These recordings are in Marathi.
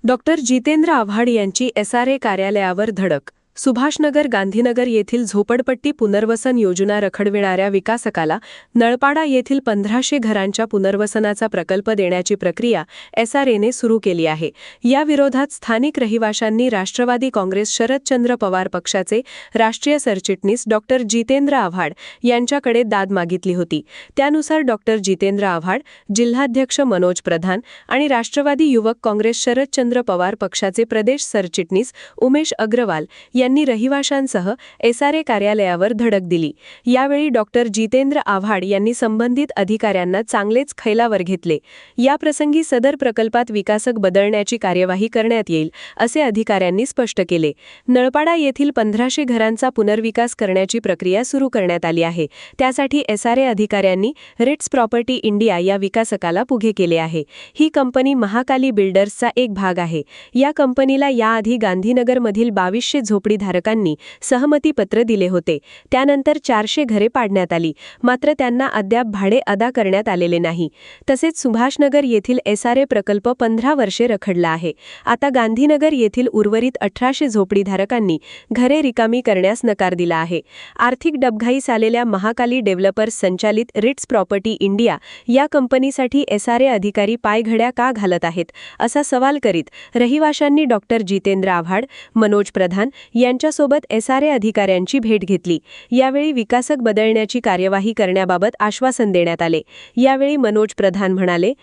डॉक्टर जितेंद्र आव्हाड यांची SRA कार्यालयावर धडक. सुभाषनगर गांधीनगर येथील झोपडपट्टी पुनर्वसन योजना रखडविणाऱ्या विकासकाला नळपाडा येथील 1500 घरांच्या पुनर्वसनाचा प्रकल्प देण्याची प्रक्रिया SRAने सुरू केली आहे. या विरोधात स्थानिक रहिवाशांनी राष्ट्रवादी काँग्रेस शरदचंद्र पवार पक्षाचे राष्ट्रीय सरचिटणीस डॉक्टर जितेंद्र आव्हाड यांच्याकडे दाद मागितली होती. त्यानुसार डॉक्टर जितेंद्र आव्हाड, जिल्हाध्यक्ष मनोज प्रधान आणि राष्ट्रवादी युवक काँग्रेस शरदचंद्र पवार पक्षाचे प्रदेश सरचिटणीस उमेश अग्रवाल यांनी रहिवाशांसह SRA कार्यालयावर धडक दिली. यावेळी डॉक्टर जितेंद्र आव्हाड यांनी संबंधित अधिकाऱ्यांना चांगलेच खैलावर घेतले. याप्रसंगी सदर प्रकल्पात विकासक बदलण्याची कार्यवाही करण्यात येईल असे अधिकाऱ्यांनी स्पष्ट केले. नळपाडा येथील 1500 घरांचा पुनर्विकास करण्याची प्रक्रिया सुरू करण्यात आली आहे. त्यासाठी SRA अधिकाऱ्यांनी रिट्स प्रॉपर्टी इंडिया या विकासकाला पुढे केले आहे. ही कंपनी महाकाली बिल्डर्सचा एक भाग आहे. या कंपनीला याआधी गांधीनगरमधील 2200 झोपडीधारकांनी सहमतीपत्र दिले होते. त्यानंतर 400 घरे पाडण्यात आली, मात्र त्यांना अद्याप भाडे अदा करण्यात आलेले नाही. तसेच सुभाषनगर येथील SRA प्रकल्प 15 वर्षे रखडला आहे. आता गांधीनगर येथील उर्वरित 1800 झोपडीधारकांनी घरे रिकामी करण्यास नकार दिला आहे. आर्थिक डबघाईस आलेल्या महाकाली डेव्हलपर्स संचालित रिट्स प्रॉपर्टी इंडिया या कंपनीसाठी SRA अधिकारी पायघड्या का घालत आहेत, असा सवाल करीत रहिवाशांनी डॉक्टर जितेंद्र आव्हाड, मनोज प्रधान यांच्यासोबत SRA अधिकाऱ्यांची भेट घेतली. यावेळी विकासक बदलण्याची कार्यवाही करण्याबाबत आश्वासन देण्यात आले. यावेळी मनोज प्रधान म्हणाले,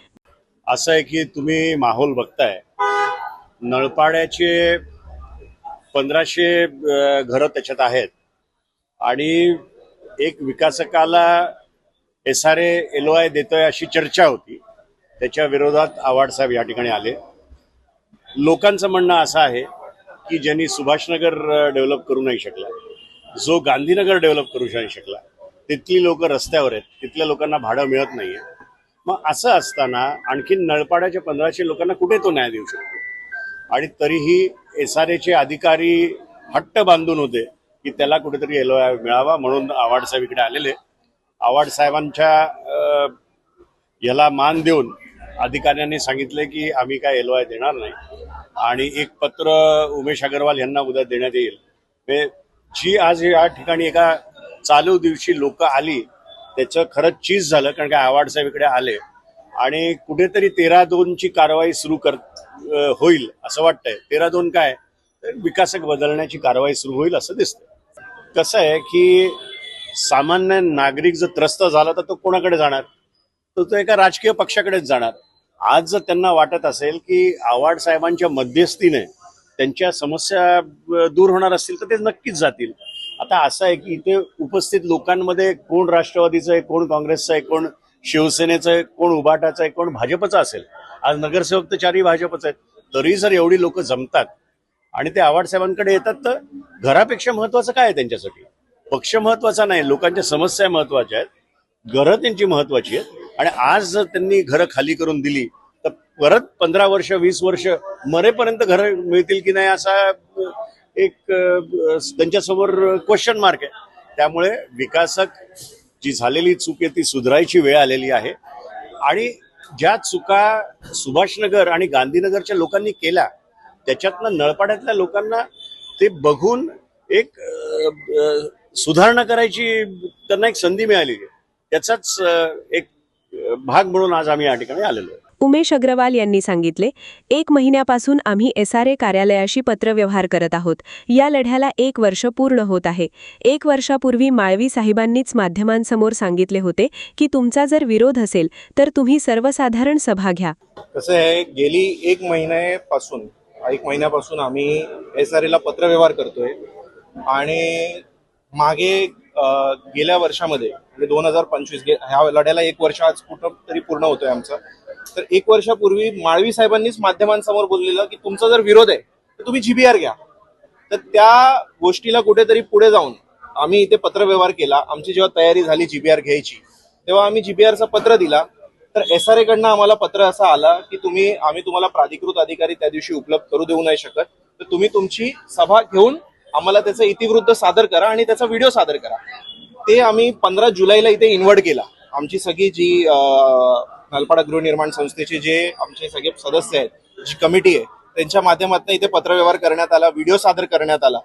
असं आहे की तुम्ही माहोल बघताय, नळपाड्याचे 1500 घरं त्याच्यात आहेत आणि एक विकासकाला SRA LOI देतोय अशी चर्चा होती. त्याच्या विरोधात आव्हाड साहेब या ठिकाणी आले. लोकांचं म्हणणं असं आहे की ज्यांनी सुभाषनगर डेव्हलप करू नाही शकला, जो गांधीनगर डेव्हलप करू नाही शकला, तिथली लोक रस्त्यावर आहेत, तिथल्या लोकांना भाडं मिळत नाहीये. मग असं असताना आणखी नळपाड्याच्या 1500 लोकांना कुठे तो न्याय देऊ शकतो? आणि तरीही SRAचे अधिकारी हट्ट बांधून होते की त्याला कुठेतरी LOI मिळावा, म्हणून आव्हाड साहेब इकडे आलेले. आव्हाड साहेबांच्या याला मान देऊन अधिकाऱ्यांनी सांगितले की आम्ही काय LOI देणार नाही आणि एक पत्र उमेश अग्रवाल यांना उद्या देण्यात येईल. जी आज या ठिकाणी एका चालू दिवशी लोक आली त्याचं खरंच चीज झालं, कारण का आव्हाड साहेब इकडे आले आणि कुठेतरी 13-2ची कारवाई सुरू होईल असं वाटतंय. 13-2 काय, तर विकासक बदलण्याची कारवाई सुरू होईल असं दिसतंय. कसं आहे की सामान्य नागरिक जर त्रस्त झाला तर तो कोणाकडे जाणार? तो एका राजकीय पक्षाकडेच जाणार. आज जर त्यांना वाटत असेल की आव्हाड साहेबांच्या मध्यस्थीने त्यांच्या समस्या दूर होणार असतील तर ते नक्कीच जातील. आता असं आहे की इथे उपस्थित लोकांमध्ये कोण राष्ट्रवादीचं आहे, कोण काँग्रेसचं आहे, कोण शिवसेनेचं आहे, कोण उभाटाचं आहे, कोण भाजपचं असेल. आज नगरसेवक तर 4ही भाजपचं आहेत. तरी जर एवढी लोक जमतात आणि ते आव्हाड साहेबांकडे येतात तर घरापेक्षा महत्वाचं काय आहे त्यांच्यासाठी? पक्ष महत्वाचा नाही, लोकांच्या समस्या महत्वाच्या आहेत, घरं त्यांची महत्वाची आहेत. आणि आज जर त्यांनी घरं खाली करून दिली तर परत 15 वर्ष 20 वर्ष मरेपर्यंत घरं मिळतील की नाही असा एक त्यांच्यासमोर क्वेश्चन मार्क आहे. त्यामुळे विकासक जी झालेली चूक आहे ती सुधारायची वेळ आलेली आहे. आणि ज्या चुका सुभाषनगर आणि गांधीनगरच्या लोकांनी केल्या त्याच्यातनं नळपाड्यातल्या लोकांना ते बघून एक सुधारणा करायची त्यांना एक संधी मिळाली आहे. त्याचाच एक भाग म्हणून आज आम्ही या ठिकाणी आलेलो आहे. उमेश अग्रवाल यांनी सांगितले, 1 महिन्यापासून आम्ही SRA कार्यालयाशी पत्रव्यवहार करत आहोत. या लढ्याला 1 वर्ष पूर्ण होत आहे. 1 वर्षापूर्वी माळवी साहेबांनीच माध्यमांसमोर सांगितले होते की तुमचा जर विरोध असेल तर तुम्ही सर्वसाधारण सभा घ्या. कसं आहे, गेली 1 महिन्यापासून आम्ही SRAला पत्रव्यवहार करतोय आणि मागे गेल्या वर्षामध्ये म्हणजे 2025 ह्या लढ्याला 1 वर्ष आज कुठंतरी पूर्ण होतोय आमचं. तर 1 वर्षापूर्वी माळवी साहेबांनीच माध्यमांसमोर बोललेलं की तुमचा जर विरोध आहे तर तुम्ही GBR घ्या. तर त्या गोष्टीला कुठेतरी पुढे जाऊन आम्ही इथे पत्रव्यवहार केला. आमची जेव्हा तयारी झाली GBR घ्यायची तेव्हा आम्ही GBRचं पत्र दिला. तर SRA कडनं आम्हाला पत्र असं आलं की आम्ही तुम्हाला प्राधिकृत अधिकारी त्या दिवशी उपलब्ध करू देऊ नाही शकत, तर तुम्ही तुमची सभा घेऊन आम्हाला त्याचा इतिवृत्त सादर करा आणि त्याचा व्हिडिओ सादर करा. ते आम्ही 15 जुलैला इथे इन्व्हाइट केला. आमची सगळी जी नलपाडा गृहनिर्माण संस्थेचे जे आमचे सगळे सदस्य आहेत, जी कमिटी आहे त्यांच्या माध्यमातून इथे पत्रव्यवहार करण्यात आला, व्हिडिओ सादर करण्यात आला.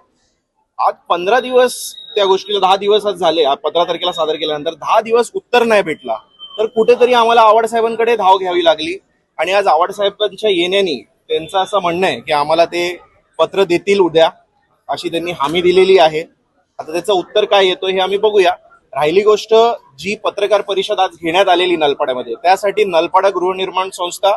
आज 15 दिवस त्या गोष्टीला, 10 दिवस आज झाले, 15 तारखेला सादर केल्यानंतर 10 दिवस उत्तर नाही भेटला. तर कुठेतरी आम्हाला आव्हाड साहेबांकडे धाव घ्यावी लागली. आणि आज आव्हाड साहेबांच्या येण्याने त्यांचं असं म्हणणं आहे की आम्हाला ते पत्र देतील उद्या, अशी त्यांनी हमी दिलेली आहे. आता त्याचं उत्तर काय येतो हे आम्ही बघूया. राहिली गोष्ट, जी पत्रकार परिषद आज घेण्यात आलेली नलपाड्यामध्ये, त्यासाठी नलपाडा गृहनिर्माण संस्था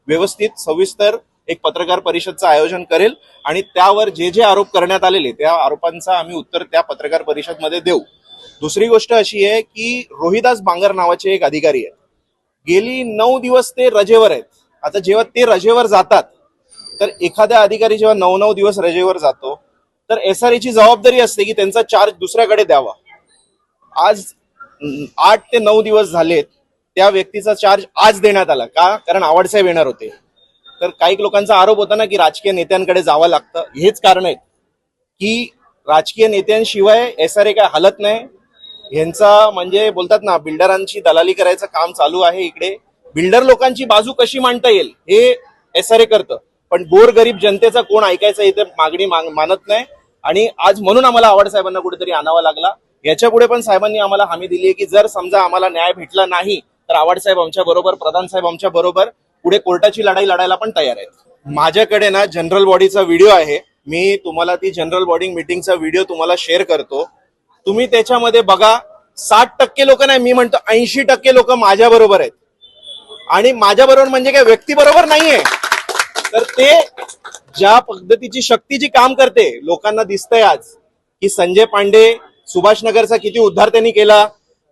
व्यवस्थित सविस्तर एक पत्रकार परिषदचं आयोजन करेल आणि त्यावर जे जे आरोप करण्यात आलेले त्या आरोपांचा आम्ही उत्तर त्या पत्रकार परिषदमध्ये देऊ. दुसरी गोष्ट अशी आहे की रोहिदास बांगर नावाचे एक अधिकारी आहेत, गेली 9 दिवस ते रजेवर आहेत. आता जेव्हा ते रजेवर जातात, तर एखाद्या अधिकारी जेव्हा 9 दिवस रजेवर जातो, तर SRA ची जबाबदारी असते की त्यांचा चार्ज दुसऱ्याकडे द्यावा. आज 8 ते 9 दिवस झालेत, त्या व्यक्तीचा चार्ज आज देण्यात आला. का? कारण आव्हाड साहेब येणार होते. तर काही लोकांचा आरोप होता ना की राजकीय नेत्यांकडे जावं लागतं. हेच कारण आहेत की राजकीय नेत्यांशिवाय SRA काय हलत नाही. यांचा म्हणजे बोलतात ना, बिल्डरांची दलाली करायचं काम चालू आहे इकडे. बिल्डर लोकांची बाजू कशी मांडता येईल हे SRA करतं, पण गोरगरीब जनतेचा कोण ऐकायचं इथे मागणी मानत नाही. आणि आज म्हणून आम्हाला आव्हाड साहेबांना कुठेतरी आणावा लागला. याच्या पुढे पण साहेबांनी आम्हाला हमी दिली आहे की जर समजा आम्हाला न्याय भेटला नाही, तर आव्हाड साहेब आमच्या बरोबर, प्रधान साहेब आमच्या बरोबर पुढे कोर्टाची लढाई लढायला पण तयार आहेत. माझ्याकडे ना जनरल बॉडीचा व्हिडिओ आहे. मी तुम्हाला ती जनरल बॉडी मीटिंगचा व्हिडिओ तुम्हाला शेअर करतो. तुम्ही त्याच्यामध्ये बघा, 60% लोक नाही, मी म्हणतो 80% लोक माझ्या बरोबर आहेत. आणि माझ्या बरोबर म्हणजे काय, व्यक्ती बरोबर नाहीये. तर ते ज्या पद्धतीची शक्तीची काम करते, लोकांना दिसतंय आज की संजय पांडे सुभाषनगरचा किती उद्धार त्यांनी केला.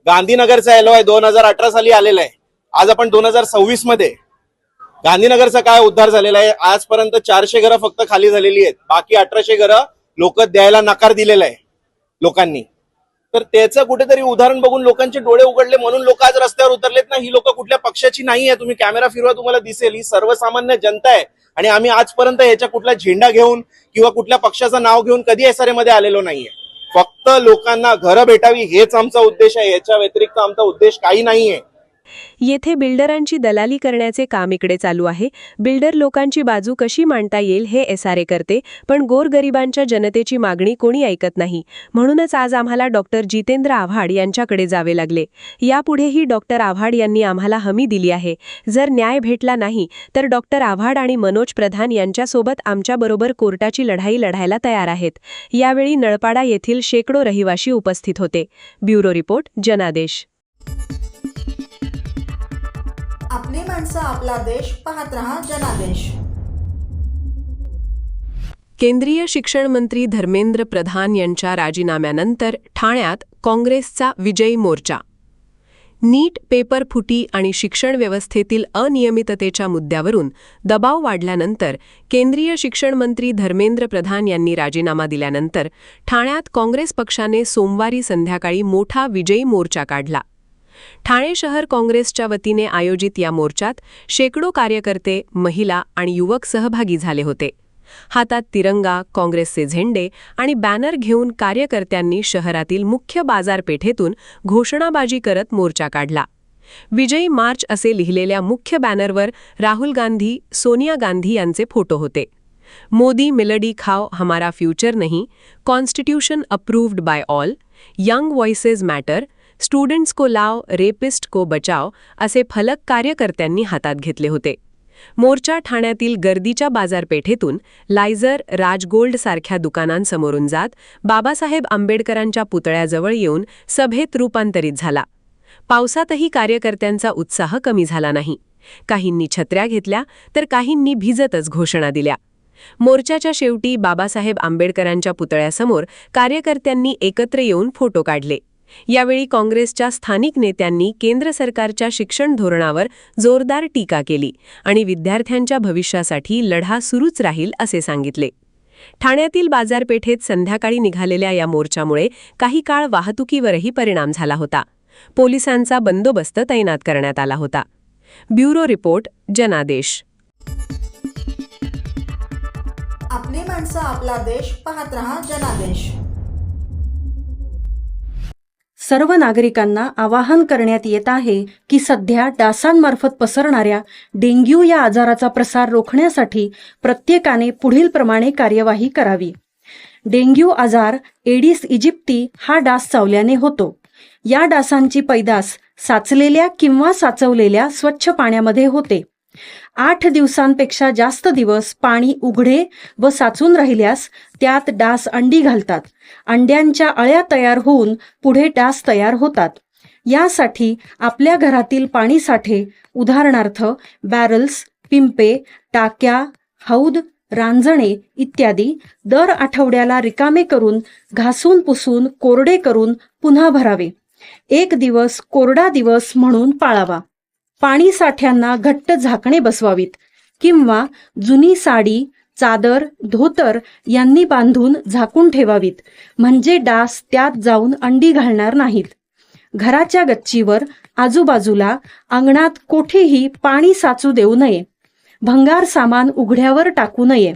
गांधीनगरचा LOI 2018 साली आलेला आहे. आज आपण 2026 मध्ये गांधीनगरचा काय उद्धार झालेला आहे. आजपर्यंत 400 घरं फक्त खाली झालेली आहेत, बाकी 1800 घरं लोक द्यायला नकार दिलेला आहे लोकांनी. तर त्याचं कुठेतरी उदाहरण बघून लोकांचे डोळे उघडले, म्हणून लोक आज रस्त्यावर उतरलेत ना. ही लोक कुठल्या पक्षाची नाही आहे. तुम्ही कॅमेरा फिरवा, तुम्हाला दिसेल ही सर्वसामान्य जनता आहे. आणि आम्ही आजपर्यंत याच्या कुठला झेंडा घेऊन किंवा कुठल्या पक्षाचं नाव घेऊन कधी SRA मध्ये आलेलो नाहीये. फक्त लोकांना घरं भेटावी हेच आमचा उद्देश आहे. याच्या व्यतिरिक्त आमचा उद्देश काही नाहीये. येथे बिल्डरांची दलाली करण्याचे काम इकडे चालू आहे. बिल्डर लोकांची बाजू कशी मांडता येईल हे SRA करते, पण गोरगरिबांच्या जनतेची मागणी कोणी ऐकत नाही. म्हणूनच आज आम्हाला डॉक्टर जितेंद्र आव्हाड यांच्याकडे जावे लागले. यापुढेही डॉक्टर आव्हाड यांनी आम्हाला हमी दिली आहे. जर न्याय भेटला नाही तर डॉक्टर आव्हाड आणि मनोज प्रधान यांच्यासोबत आमच्याबरोबर कोर्टाची लढाई लढायला तयार आहेत. यावेळी नळपाडा येथील शेकडो रहिवाशी उपस्थित होते. ब्युरो रिपोर्ट, जनादेश. आपली माणसं, आपला देश. पाहत रहा जनादेश. केंद्रीय शिक्षण मंत्री धर्मेंद्र प्रधान यांच्या राजीनाम्यानंतर ठाण्यात काँग्रेसचा विजयी मोर्चा. नीट पेपर फुटी आणि शिक्षण व्यवस्थेतील अनियमिततेच्या मुद्द्यावरून दबाव वाढल्यानंतर केंद्रीय शिक्षण मंत्री धर्मेंद्र प्रधान यांनी राजीनामा दिल्यानंतर ठाण्यात काँग्रेस पक्षाने सोमवारी संध्याकाळी मोठा विजयी मोर्चा काढला. ठाणे शहर काँग्रेसच्या वतीने आयोजित या मोर्चात शेकडो कार्यकर्ते, महिला आणि युवक सहभागी झाले होते. हातात तिरंगा, काँग्रेसचे झेंडे आणि बॅनर घेऊन कार्यकर्त्यांनी शहरातील मुख्य बाजारपेठेतून घोषणाबाजी करत मोर्चा काढला. विजयी मार्च असे लिहिलेल्या मुख्य बॅनरवर राहुल गांधी, सोनिया गांधी यांचे फोटो होते. मोदी मिलडी खाओ हमारा फ्यूचर नहीं, constitution approved by all, young voices matter, students को लाओ, रेपिस्ट को बचाओ असे फलक कार्यकर्त्यांनी हातात घेतले होते. मोर्चा ठाण्यातील गर्दीच्या बाजारपेठेतून लायझर, राजगोल्ड सारख्या दुकानांसमोरून जात बाबासाहेब आंबेडकरांच्या पुतळ्याजवळ येऊन सभेत रूपांतरित झाला. पावसातही कार्यकर्त्यांचा उत्साह कमी झाला नाही. काहींनी छत्र्या घेतल्या तर काहींनी भिजतच घोषणा दिल्या. मोर्चाच्या शेवटी बाबासाहेब आंबेडकरांच्या पुतळ्यासमोर कार्यकर्त्यांनी एकत्र येऊन फोटो काढले. यावेळी काँग्रेसच्या स्थानिक नेत्यांनी केंद्र सरकारच्या शिक्षण धोरणावर जोरदार टीका केली आणि विद्यार्थ्यांच्या भविष्यासाठी लढा सुरूच राहील असे सांगितले. ठाण्यातील बाजारपेठेत संध्याकाळी निघालेल्या या मोर्चामुळे काही काळ वाहतुकीवरही परिणाम झाला होता. पोलिसांचा बंदोबस्त तैनात करण्यात आला होता. ब्युरो रिपोर्ट, जनादेश. आपली माणसं, आपला देश. पाहत रहा जनादेश. सर्व नागरिकांना आवाहन करण्यात येत आहे की सध्या डासांमार्फत पसरणाऱ्या डेंग्यू या आजाराचा प्रसार रोखण्यासाठी प्रत्येकाने पुढीलप्रमाणे कार्यवाही करावी. डेंग्यू आजार एडिस इजिप्ती हा डास चावल्याने होतो. या डासांची पैदास साचलेल्या किंवा साचवलेल्या स्वच्छ पाण्यामध्ये होते. 8 दिवसांपेक्षा जास्त दिवस पाणी उघडे व साचून राहिल्यास त्यात डास अंडी घालतात. अंड्यांच्या अळ्या तयार होऊन पुढे डास तयार होतात. यासाठी आपल्या घरातील पाणीसाठे उदाहरणार्थ बॅरल्स, पिंपे, टाक्या, हौद, रांजणे इत्यादी दर आठवड्याला रिकामे करून घासून पुसून कोरडे करून पुन्हा भरावे. 1 दिवस कोरडा दिवस म्हणून पाळावा. पाणी साठ्यांना घट्ट झाकणे बसवावीत किंवा जुनी साडी, चादर, धोतर यांनी बांधून झाकून ठेवावीत, म्हणजे डास त्यात जाऊन अंडी घालणार नाहीत. घराच्या गच्चीवर, आजूबाजूला, अंगणात कोठेही पाणी साचू देऊ नये. भंगार सामान उघड्यावर टाकू नये.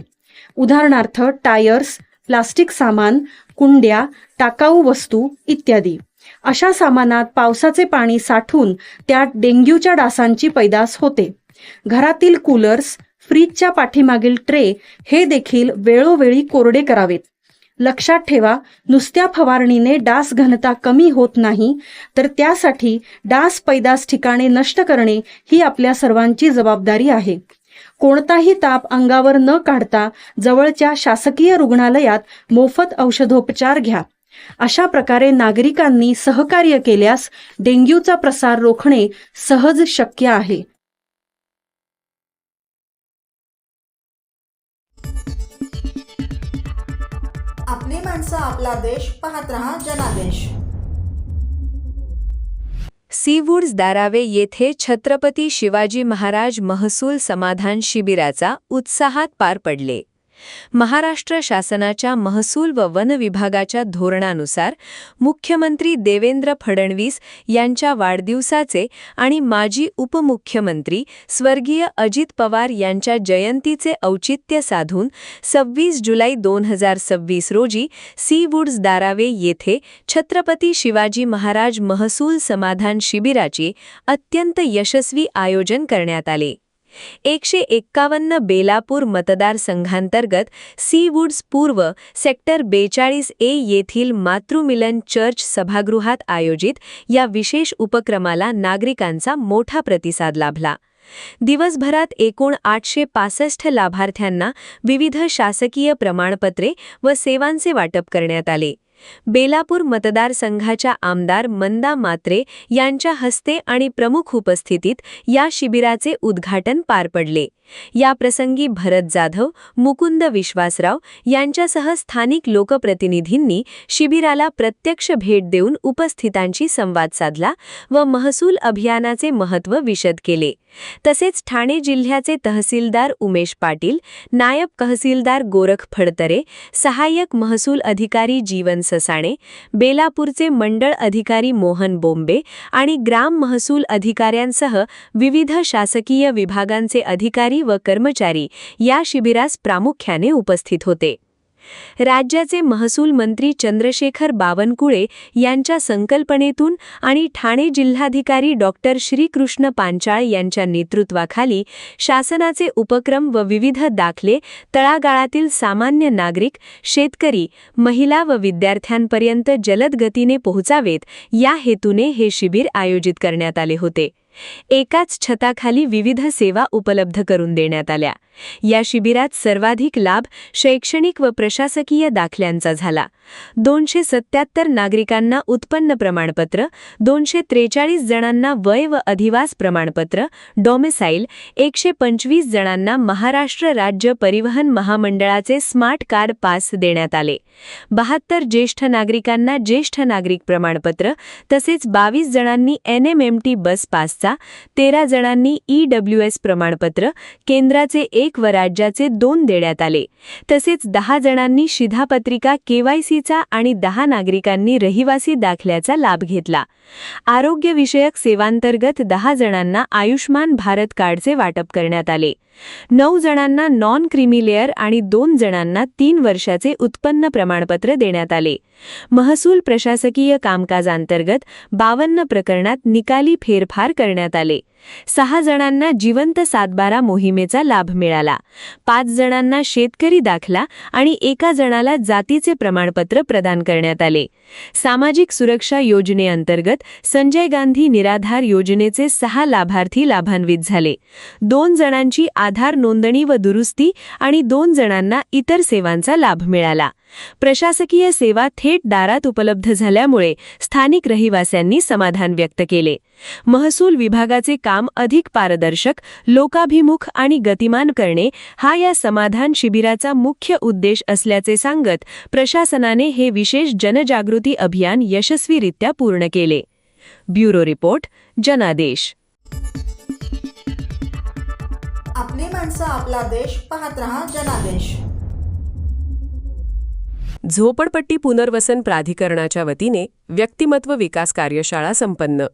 उदाहरणार्थ टायर्स, प्लास्टिक सामान, कुंड्या, टाकाऊ वस्तू इत्यादी. अशा सामानात पावसाचे पाणी साठून त्यात डेंग्यूच्या डासांची पैदास होते. घरातील कूलर्स, फ्रीजच्या पाठीमागील ट्रे हे देखील वेळोवेळी कोरडे करावेत. लक्षात ठेवा, नुसत्या फवारणीने डास घनता कमी होत नाही, तर त्यासाठी डास पैदास ठिकाणे नष्ट करणे ही आपल्या सर्वांची जबाबदारी आहे. कोणताही ताप अंगावर न काढता जवळच्या शासकीय रुग्णालयात मोफत औषधोपचार घ्या. अशा प्रकारे नागरिकांनी सहकार्य केल्यास डेंग्यूचा प्रसार रोखणे सहज शक्य आहे. आपली माणसं, आपला देश, पाहत रहा जनादेश. सीवूड्स दारावे येथे छत्रपती शिवाजी महाराज महसूल समाधान शिबिराचा उत्साहात पार पडले. महाराष्ट्र शासनाच्या महसूल व वन विभागाच्या धोरणानुसार मुख्यमंत्री देवेंद्र फडणवीस यांच्या वाढदिवसाचे आणि माजी उपमुख्यमंत्री स्वर्गीय अजित पवार यांच्या जयंतीचे औचित्य साधून 26 जुलै 2026 रोजी सीवूड्स दारावे येथे छत्रपती शिवाजी महाराज महसूल समाधान शिबिराचे अत्यंत यशस्वी आयोजन करण्यात आले. 151 बेलापूर मतदारसंघांतर्गत सीवूड्स पूर्व सेक्टर 42A येथील मातृमिलन चर्च सभागृहात आयोजित या विशेष उपक्रमाला नागरिकांचा मोठा प्रतिसाद लाभला. दिवसभरात एकूण 865 लाभार्थ्यांना विविध शासकीय प्रमाणपत्रे व सेवांचे वाटप करण्यात आले. बेलापूर मतदारसंघाच्या आमदार मंदा मात्रे यांच्या हस्ते आणि प्रमुख उपस्थितीत या शिबिराचे उद्घाटन पार पडले. या प्रसंगी भरत जाधव, मुकुंद विश्वासराव यांच्यासह स्थानिक लोकप्रतिनिधींनी शिबिराला प्रत्यक्ष भेट देऊन उपस्थितांशी संवाद साधला व महसूल अभियानाचे महत्त्व विशद केले. तसेच ठाणे जिल्ह्याचे तहसीलदार उमेश पाटील, नायब तहसीलदार गोरख फडतरे, सहाय्यक महसूल अधिकारी जीवन ससाणे, बेलापूरचे मंडळ अधिकारी मोहन बोंबे आणि ग्राम महसूल अधिकाऱ्यांसह विविध शासकीय विभागांचे अधिकारी व कर्मचारी या शिबिरास प्रामुख्याने उपस्थित होते. राज्याचे महसूल मंत्री चंद्रशेखर बावनकुळे यांच्या संकल्पनेतून आणि ठाणे जिल्हाधिकारी डॉक्टर श्रीकृष्ण पांचाळ यांच्या नेतृत्वाखाली शासनाचे उपक्रम व विविध दाखले तळागाळातील सामान्य नागरिक, शेतकरी, महिला व विद्यार्थ्यांपर्यंत जलद गतीने पोहोचावेत या हेतूने हे शिबिर आयोजित करण्यात आले होते. एकाच छताखाली विविध सेवा उपलब्ध करून देण्यात आल्या. या शिबिरात सर्वाधिक लाभ शैक्षणिक व प्रशासकीय दाखल्यांचा झाला. 277 नागरिकांना उत्पन्न प्रमाणपत्र, 243 जणांना वय व अधिवास प्रमाणपत्र डॉमिसाईल, 125 जणांना महाराष्ट्र राज्य परिवहन महामंडळाचे स्मार्ट कार्ड पास देण्यात आले. 72 ज्येष्ठ नागरिकांना ज्येष्ठ नागरिक प्रमाणपत्र तसेच 22 जणांनी NMMT बस पासचे चा, 13 जणांनी EWS प्रमाणपत्र, केंद्राचे 1 व राज्याचे 2 देण्यात आले. तसेच 10 जणांनी शिधापत्रिका KYCचा आणि 10 नागरिकांनी रहिवासी दाखल्याचा लाभ घेतला. आरोग्यविषयक सेवांतर्गत 10 जणांना आयुष्मान भारत कार्डचे वाटप करण्यात आले. 9 जणांना नॉन क्रीमी लेअर आणि 2 जणांना 3 वर्षाचे उत्पन्न प्रमाणपत्र देण्यात आले. महसूल प्रशासकीय कामकाजांतर्गत 52 प्रकरणात निकाली फेरफार करण्यात आले. 6 जणांना जिवंत सातबारा मोहिमेचा लाभ मिळाला. 5 जणांना शेतकरी दाखला आणि 1 जणाला जातीचे प्रमाणपत्र प्रदान करण्यात आले. सामाजिक सुरक्षा योजनेअंतर्गत संजय गांधी निराधार योजनेचे 6 लाभार्थी लाभान्वित झाले. 2 जणांची आधार नोंदणी व दुरुस्ती आणि 2 जणांना इतर सेवांचा लाभ मिळाला. प्रशासकीय सेवा थेट दारात उपलब्ध झाल्यामुळे स्थानिक रहिवाशांनी समाधान व्यक्त केले. महसूल विभागाचे काम अधिक पारदर्शक, लोकाभिमुख आणि गतिमान करणे हा या समाधान शिबिराचा मुख्य उद्देश असल्याचे सांगत प्रशासनाने हे विशेष जनजागृती अभियान यशस्वीरित्या पूर्ण केले. ब्युरो रिपोर्ट, जनादेश. आपली माणसं, आपला देश. पाहत रहा जनादेश. झोपडपट्टी पुनर्वसन प्राधिकरणाच्या वतीने व्यक्तिमत्व विकास कार्यशाळा संपन्न.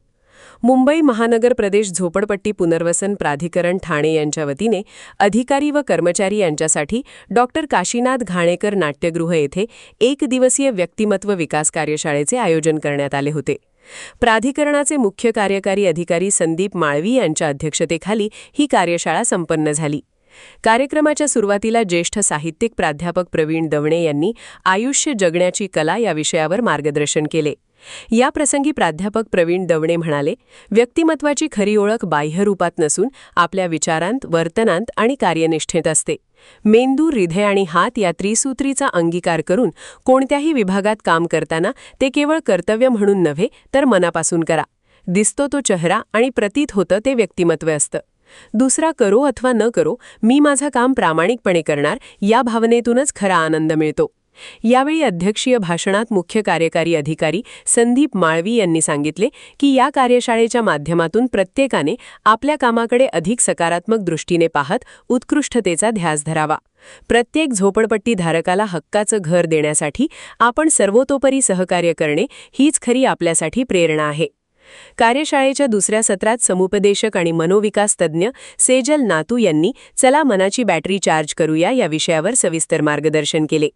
मुंबई महानगर प्रदेश झोपडपट्टी पुनर्वसन प्राधिकरण ठाणे यांच्या वतीने अधिकारी व कर्मचारी यांच्यासाठी डॉक्टर काशीनाथ घाणेकर नाट्यगृह येथे 1 दिवसीय व्यक्तिमत्व विकास कार्यशाळेचे आयोजन करण्यात आले होते. प्राधिकरणाचे मुख्य कार्यकारी अधिकारी संदीप माळवी यांच्या अध्यक्षतेखाली ही कार्यशाळा संपन्न झाली. कार्यक्रमाच्या सुरुवातीला ज्येष्ठ साहित्यिक प्राध्यापक प्रवीण दवणे यांनी आयुष्य जगण्याची कला या विषयावर मार्गदर्शन केले. या प्रसंगी प्राध्यापक प्रवीण दवणे म्हणाले, व्यक्तिमत्वाची खरी ओळख बाह्य रूपात नसून आपल्या विचारांत, वर्तनांत आणि कार्यनिष्ठेत असते. मेंदू, हृदय आणि हात या त्रिसूत्रीचा अंगीकार करून कोणत्याही विभागात काम करताना ते केवळ कर्तव्य म्हणून नव्हे तर मनापासून करा. दिसतो तो चेहरा आणि प्रतीत होतं ते व्यक्तिमत्व असतं. दुसरा करो अथवा न करो, मी माझं काम प्रामाणिकपणे करणार या भावनेतूनच खरा आनंद मिळतो. यावेळी अध्यक्षीय भाषणात मुख्य कार्यकारी अधिकारी संदीप माळवी यांनी सांगितले की या कार्यशाळेच्या माध्यमातून प्रत्येकाने आपल्या कामाकडे अधिक सकारात्मक दृष्टीने पाहत उत्कृष्टतेचा ध्यास धरावा. प्रत्येक झोपडपट्टी धारकाला हक्काचं घर देण्यासाठी आपण सर्वतोपरी सहकार्य करणे हीच खरी आपल्यासाठी प्रेरणा आहे. कार्यशाळेच्या दुसऱ्या सत्रात समुपदेशक आणि मनोविकास तज्ज्ञ सेजल नातू यांनी चला मनाची बॅटरी चार्ज करूया या विषयावर सविस्तर मार्गदर्शन केले.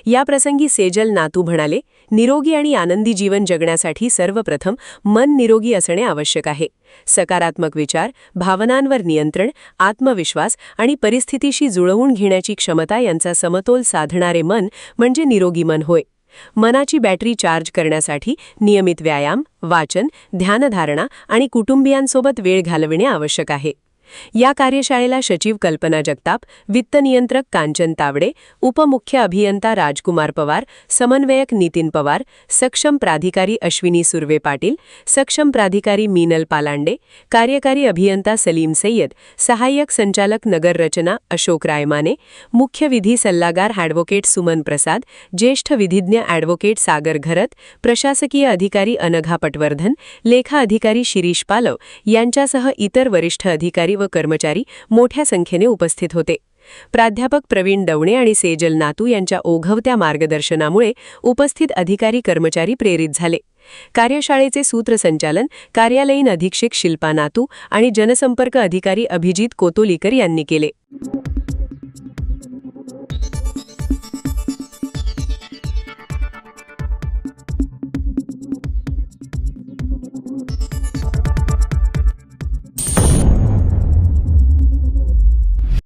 या प्रसंगी सेजल नातू म्हणाले, निरोगी आणि आनंदी जीवन जगण्यासाठी सर्वप्रथम मन निरोगी असणे आवश्यक आहे. सकारात्मक विचार, भावनांवर नियंत्रण, आत्मविश्वास आणि परिस्थितीशी जुळवून घेण्याची क्षमता यांचा समतोल साधणारे मन म्हणजे निरोगी मन होय. मनाची बॅटरी चार्ज करण्यासाठी नियमित व्यायाम, वाचन, ध्यानधारणा आणि कुटुंबियांसोबत वेळ घालविणे आवश्यक आहे. या कार्यशाळेला सचिव कल्पना जगताप, वित्त नियंत्रक कांचन तावडे, उपमुख्य अभियंता राजकुमार पवार, समन्वयक नितीन पवार, सक्षम प्राधिकारी अश्विनी सुर्वे पाटील, सक्षम प्राधिकारी मीनल पालांडे, कार्यकारी अभियंता सलीम सय्यद, सहाय्यक संचालक नगर रचना अशोक रायमाने, मुख्य विधी सल्लागार ॲडव्होकेट सुमन प्रसाद, ज्येष्ठ विधिज्ञ ॲडव्होकेट सागर घरत, प्रशासकीय अधिकारी अनघा पटवर्धन, लेखा अधिकारी शिरीष पालव यांच्यासह इतर वरिष्ठ अधिकारी व कर्मचारी मोठ्या संख्येने उपस्थित होते. प्राध्यापक प्रवीण दवणे आणि सेजल नातू यांच्या ओघवत्या मार्गदर्शनामुळे उपस्थित अधिकारी कर्मचारी प्रेरित झाले. कार्यशाळेचे सूत्रसंचालन कार्यालयीन अधीक्षक शिल्पा नातू आणि जनसंपर्क अधिकारी अभिजित कोतोलीकर यांनी केले.